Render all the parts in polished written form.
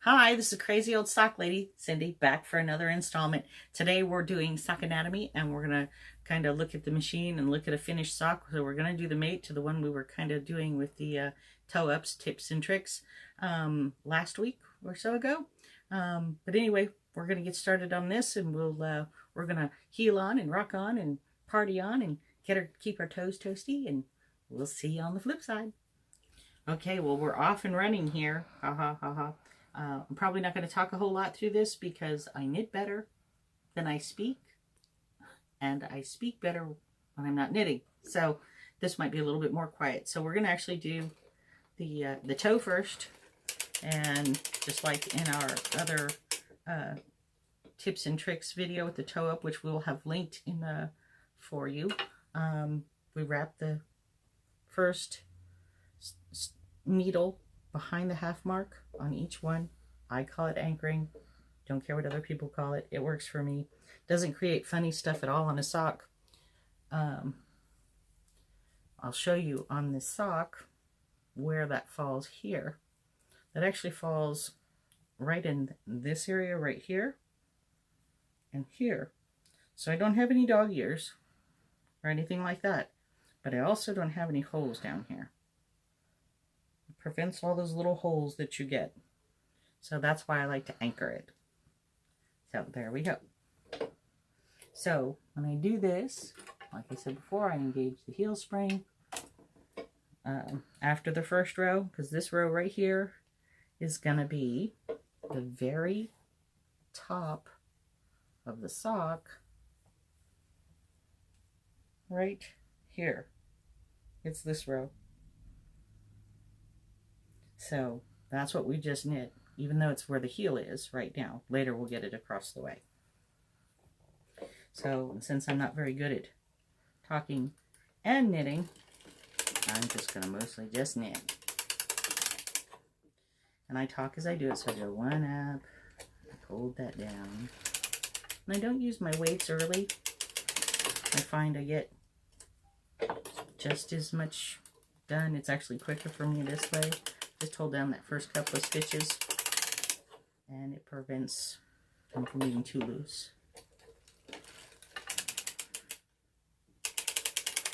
Hi, this is Crazy Old Sock Lady, Cindy, back for another installment. Today we're doing sock anatomy and we're going to kind of look at the machine and look at a finished sock. So we're going to do the mate to the one we were kind of doing with the toe ups, tips and tricks last week or so ago. But anyway, we're going to get started on this and we're going to heel on and rock on and party on and keep our toes toasty, and we'll see you on the flip side. Okay, well, we're off and running here. Ha ha ha ha. I'm probably not going to talk a whole lot through this because I knit better than I speak, and I speak better when I'm not knitting. So this might be a little bit more quiet. So we're going to actually do the toe first, and just like in our other tips and tricks video with the toe up, which we'll have linked in for you, we wrap the first needle behind the half mark on each one. I call it anchoring. Don't care what other people call it. It works for me. Doesn't create funny stuff at all on a sock. I'll show you on this sock where that falls here. That actually falls right in this area right here and here. So I don't have any dog ears or anything like that, but I also don't have any holes down here. Prevents all those little holes that you get. So that's why I like to anchor it. So there we go. So when I do this, like I said before, I engage the heel spring after the first row, because this row right here is going to be the very top of the sock right here. It's this row. So that's what we just knit, even though it's where the heel is right now. Later we'll get it across the way. So since I'm not very good at talking and knitting, I'm just going to mostly just knit. And I talk as I do it, so I go one up, hold that down. And I don't use my weights early. I find I get just as much done. It's actually quicker for me this way. Just hold down that first couple of stitches and it prevents them from being too loose.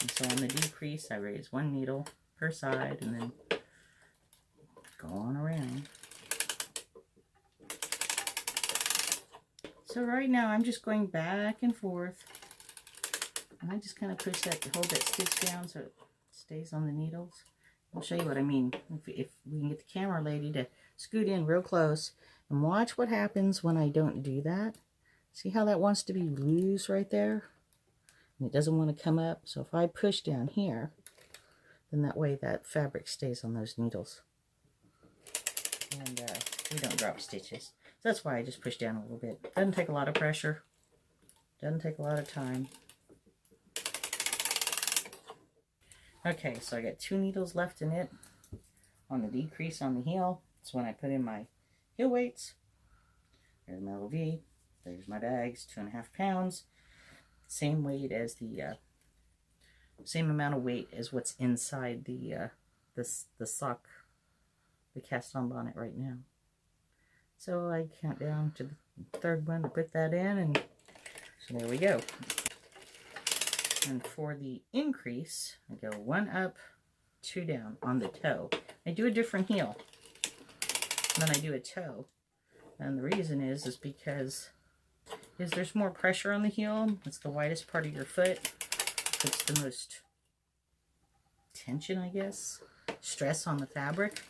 And so on the decrease, I raise one needle per side and then go on around. So right now I'm just going back and forth, and I just kind of push that to hold that stitch down so it stays on the needles. I'll show you what I mean. If we can get the camera lady to scoot in real close and watch what happens when I don't do that. See how that wants to be loose right there? And it doesn't want to come up. So if I push down here, then that way that fabric stays on those needles. And we don't drop stitches. So that's why I just push down a little bit. Doesn't take a lot of pressure. Doesn't take a lot of time. Okay, so I got 2 needles left in it on the decrease on the heel. That's when I put in my heel weights. There's my LV. There's my bags, 2.5 pounds. Same weight as the same amount of weight as what's inside the sock, the cast-on bonnet right now. So I count down to the third one to put that in, and so there we go. And for the increase, I go 1 up, 2 down on the toe. I do a different heel than I do a toe. And the reason is because there's more pressure on the heel. It's the widest part of your foot. It's the most tension, I guess, stress on the fabric.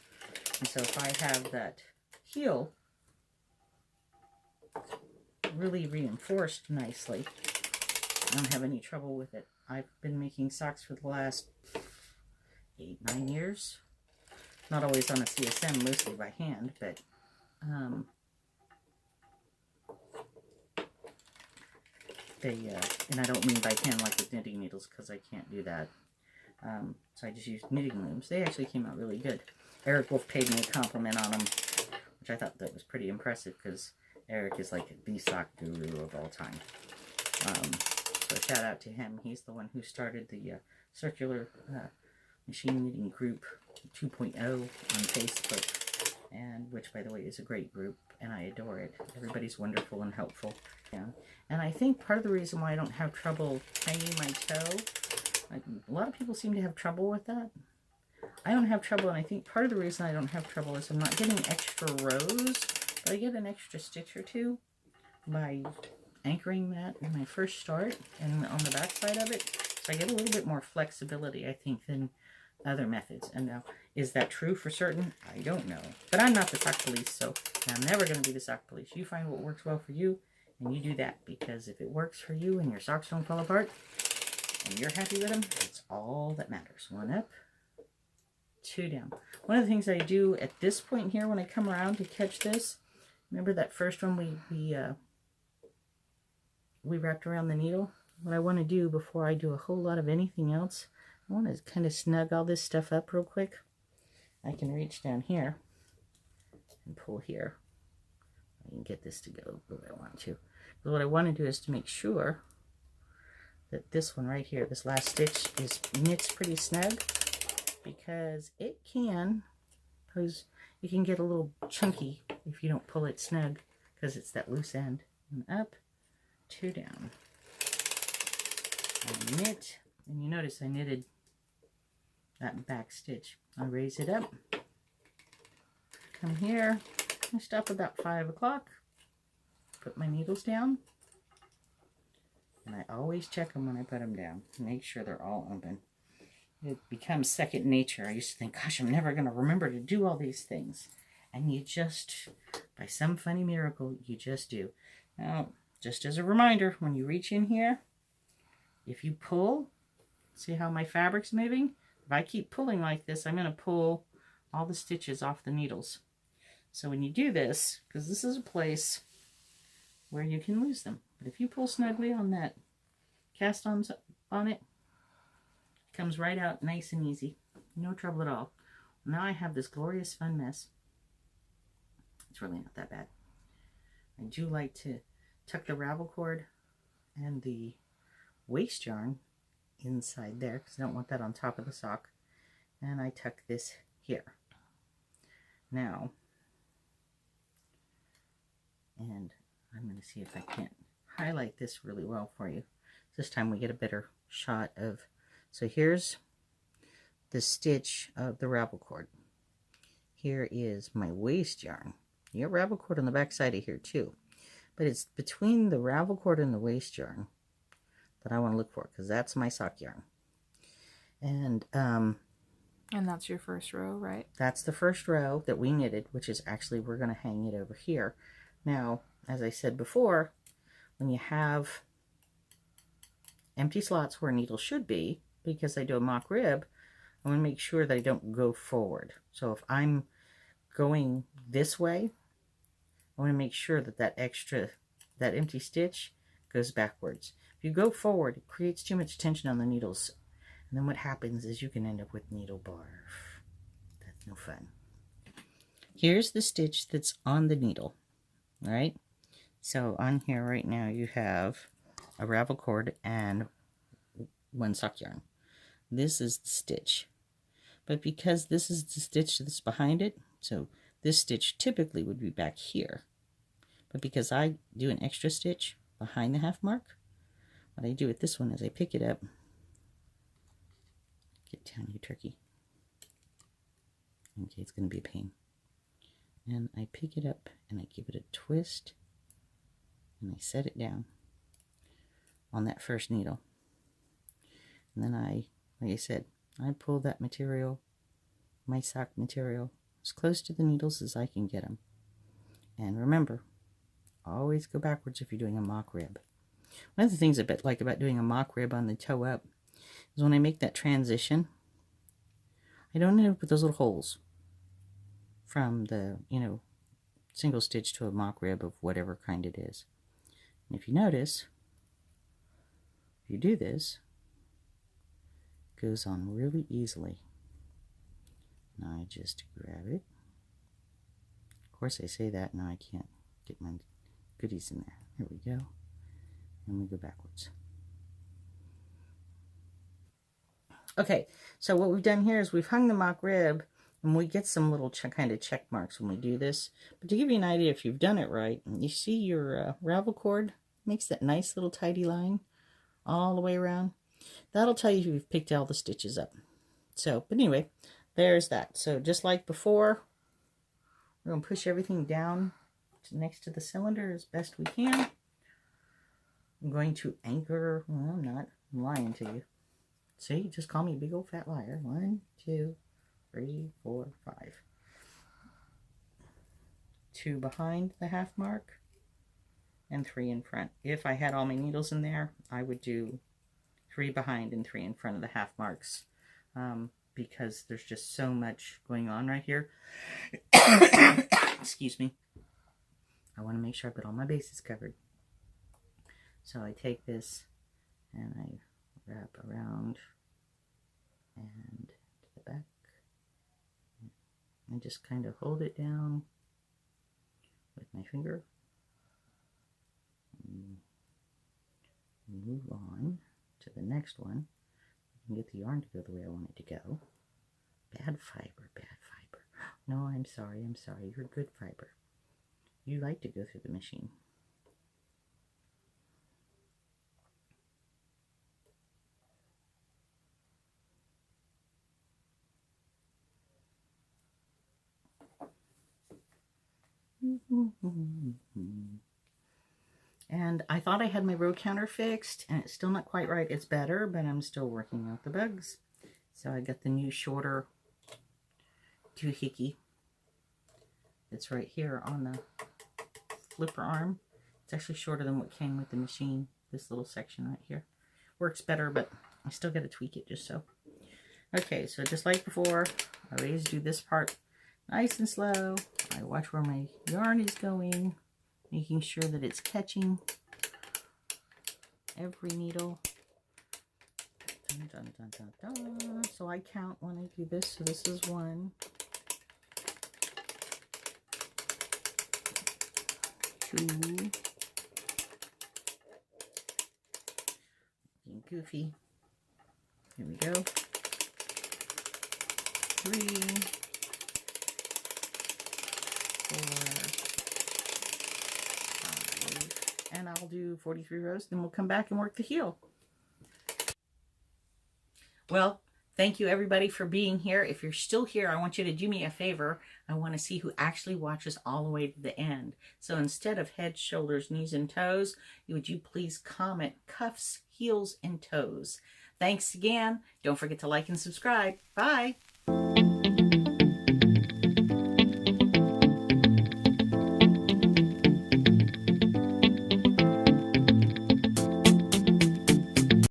And so if I have that heel really reinforced nicely, I don't have any trouble with it. I've been making socks for the last 8-9 years. Not always on a CSM, mostly by hand, but and I don't mean by hand like with knitting needles, because I can't do that. So I just use knitting looms. They actually came out really good. Eric Wolf paid me a compliment on them, which I thought that was pretty impressive, because Eric is like the sock guru of all time. So shout out to him. He's the one who started the circular machine knitting group 2.0 on Facebook. and which, by the way, is a great group, and I adore it. Everybody's wonderful and helpful. Yeah. And I think part of the reason why I don't have trouble hanging my toe, like, a lot of people seem to have trouble with that. I don't have trouble, and I think part of the reason I don't have trouble is I'm not getting extra rows, but I get an extra stitch or two by anchoring that when I first start and on the back side of it. So I get a little bit more flexibility, I think, than other methods. And now, is that true for certain? I don't know. But I'm not the sock police, so I'm never going to be the sock police. You find what works well for you, and you do that. Because if it works for you and your socks don't fall apart, and you're happy with them, it's all that matters. One up, two down. One of the things I do at this point here when I come around to catch this, remember that first one we wrapped around the needle? What I want to do before I do a whole lot of anything else, I want to kind of snug all this stuff up real quick. I can reach down here and pull here. I can get this to go where I want to. But what I want to do is to make sure that this one right here, this last stitch, is knits pretty snug, because it can get a little chunky if you don't pull it snug, because it's that loose end. And up, two down. I knit, and you notice I knitted that back stitch. I raise it up, come here, I stop about 5 o'clock, put my needles down, and I always check them when I put them down, make sure they're all open. It becomes second nature. I used to think, gosh, I'm never going to remember to do all these things. And you just, by some funny miracle, you just do. Now, just as a reminder, when you reach in here, if you pull, see how my fabric's moving? If I keep pulling like this, I'm going to pull all the stitches off the needles. So when you do this, because this is a place where you can lose them. But if you pull snugly on that cast on it, comes right out nice and easy. No trouble at all. Now I have this glorious fun mess. It's really not that bad. I do like to tuck the ravel cord and the waste yarn inside there, because I don't want that on top of the sock. And I tuck this here. Now, and I'm going to see if I can't highlight this really well for you. This time we get a better shot of. So here's the stitch of the ravel cord. Here is my waste yarn. You get ravel cord on the back side of here too. But it's between the ravel cord and the waste yarn that I want to look for, because that's my sock yarn. And that's your first row, right? That's the first row that we knitted, which is actually, we're going to hang it over here. Now, as I said before, when you have empty slots where needles should be, because I do a mock rib, I want to make sure that I don't go forward. So if I'm going this way, I want to make sure that that empty stitch goes backwards. If you go forward, it creates too much tension on the needles. And then what happens is you can end up with needle barf. That's no fun. Here's the stitch that's on the needle, right? So on here right now you have a ravel cord and one sock yarn. This is the stitch. But because this is the stitch that's behind it, so this stitch typically would be back here. But because I do an extra stitch behind the half mark, what I do with this one is I pick it up. Get down, you turkey. Okay, it's going to be a pain. And I pick it up and I give it a twist and I set it down on that first needle. And then like I said, I pull that material, my sock material, as close to the needles as I can get them. And remember, always go backwards if you're doing a mock rib. One of the things I like about doing a mock rib on the toe up is when I make that transition, I don't end up with those little holes from the, single stitch to a mock rib of whatever kind it is. And if you notice, if you do this, it goes on really easily. Now I just grab it. Of course I say that, now I can't get my goodies in there. Here we go. And we go backwards. Okay, so what we've done here is we've hung the mock rib And we get some little kind of check marks when we do this. But to give you an idea if you've done it right, you see your ravel cord makes that nice little tidy line all the way around. That'll tell you if you've picked all the stitches up. So, but anyway, there's that. So just like before, we're going to push everything down next to the cylinder as best we can. I'm going to anchor, well, I'm not, I'm lying to you. See, just call me a big old fat liar. 1, 2, 3, 4, 5. 2 behind the half mark and 3 in front. If I had all my needles in there, I would do 3 behind and 3 in front of the half marks, because there's just so much going on right here. Excuse me. I want to make sure I've got all my bases covered. So I take this and I wrap around and to the back. I just kind of hold it down with my finger. Move on to the next one. I can get the yarn to go the way I want it to go. Bad fiber, bad fiber. No, I'm sorry, you're good fiber. You like to go through the machine. And I thought I had my row counter fixed, and it's still not quite right. It's better, but I'm still working out the bugs. So I got the new shorter doohickey. It's right here on the flipper arm. It's actually shorter than what came with the machine. This little section right here works better, but I still got to tweak it just so. Okay, so just like before, I always do this part nice and slow. I watch where my yarn is going, making sure that it's catching every needle. Dun, dun, dun, dun, dun. So I count when I do this. So this is 1, 2. Being goofy. Here we go. 3, 4, 5, and I'll do 43 rows, then we'll come back and work the heel. Well, thank you everybody for being here. If you're still here, I want you to do me a favor. I want to see who actually watches all the way to the end. So instead of head, shoulders, knees, and toes, would you please comment cuffs, heels, and toes. Thanks again. Don't forget to like and subscribe. Bye.